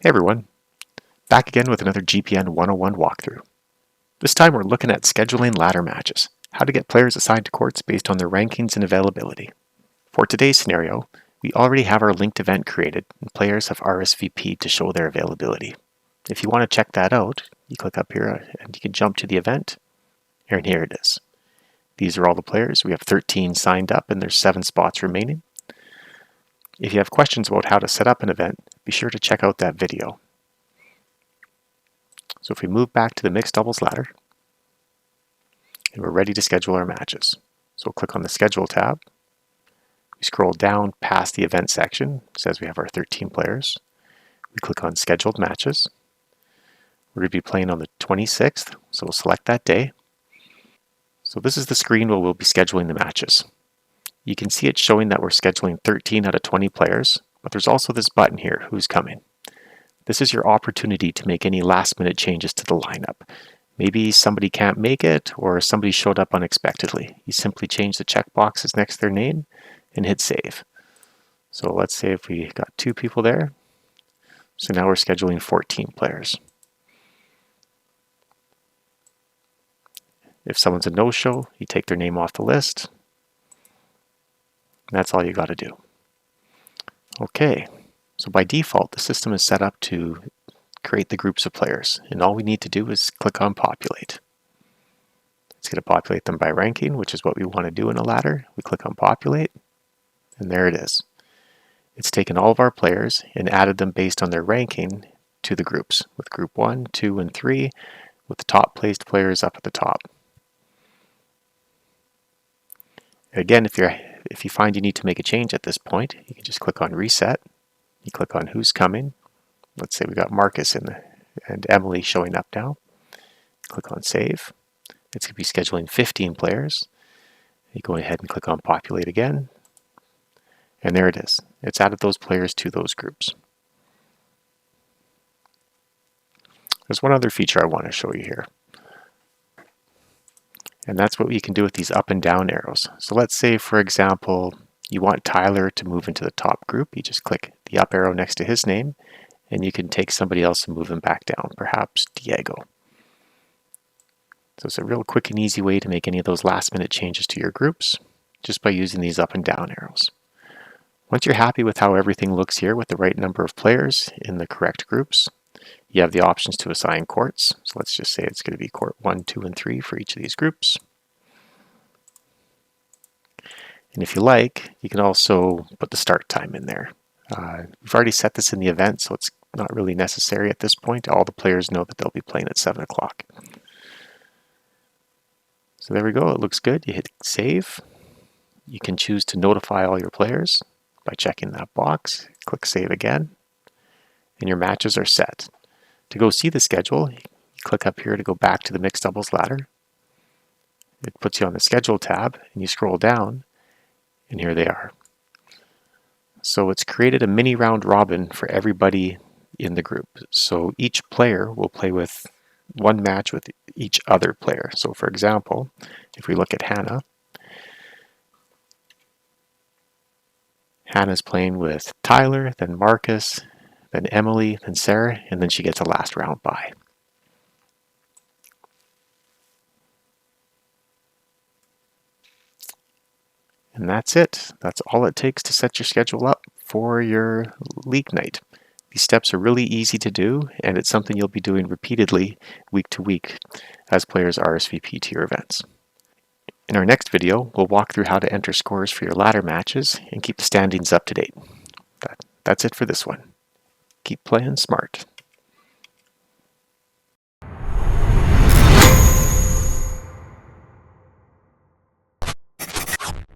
Hey everyone, back again with another GPN 101 walkthrough. This time we're looking at scheduling ladder matches, how to get players assigned to courts based on their rankings and availability. For today's scenario, we already have our linked event created and players have RSVP'd to show their availability. If you want to check that out, you click up here and you can jump to the event, and here it is. These are all the players. We have 13 signed up and there's 7 spots remaining. If you have questions about how to set up an event, be sure to check out that video. So if we move back to the mixed doubles ladder, and we're ready to schedule our matches. So we'll click on the schedule tab. We scroll down past the event section. It says we have our 13 players. We click on scheduled matches. We're going to be playing on the 26th, so we'll select that day. So this is the screen where we'll be scheduling the matches. You can see it showing that we're scheduling 13 out of 20 players, but there's also this button here, who's coming. This is your opportunity to make any last-minute changes to the lineup. Maybe somebody can't make it, or somebody showed up unexpectedly. You simply change the check boxes next to their name and hit save. So let's say if we got 2 people there, so now we're scheduling 14 players. If someone's a no-show, you take their name off the list. And that's all you got to do. Okay, so by default, the system is set up to create the groups of players, and all we need to do is click on populate. It's going to populate them by ranking, which is what we want to do in a ladder. We click on populate, and there it is. It's taken all of our players and added them based on their ranking to the groups, with group 1, 2, and 3, with the top placed players up at the top. Again, if you find you need to make a change at this point, you can just click on reset. You click on who's coming. Let's say we got Marcus and Emily showing up now. Click on save. It's going to be scheduling 15 players. You go ahead and click on populate again. And there it is. It's added those players to those groups. There's one other feature I want to show you here. And that's what we can do with these up and down arrows. So let's say, for example, you want Tyler to move into the top group. You just click the up arrow next to his name, and you can take somebody else and move them back down, perhaps Diego. So it's a real quick and easy way to make any of those last-minute changes to your groups, just by using these up and down arrows. Once you're happy with how everything looks here with the right number of players in the correct groups, you have the options to assign courts. So let's just say it's going to be court 1, 2, and 3 for each of these groups. And if you like, you can also put the start time in there. We've already set this in the event, so it's not really necessary at this point. All the players know that they'll be playing at 7 o'clock. So there we go. It looks good. You hit save. You can choose to notify all your players by checking that box. Click save again, and your matches are set. To go see the schedule, you click up here to go back to the mixed doubles ladder. It puts you on the schedule tab, and you scroll down, and here they are. So it's created a mini round robin for everybody in the group. So each player will play with one match with each other player. So for example, if we look at Hannah, Hannah's playing with Tyler, then Marcus, then Emily, then Sarah, and then she gets a last round bye. And that's it. That's all it takes to set your schedule up for your league night. These steps are really easy to do, and it's something you'll be doing repeatedly week to week as players RSVP to your events. In our next video, we'll walk through how to enter scores for your ladder matches and keep the standings up to date. That's it for this one. Keep playing smart.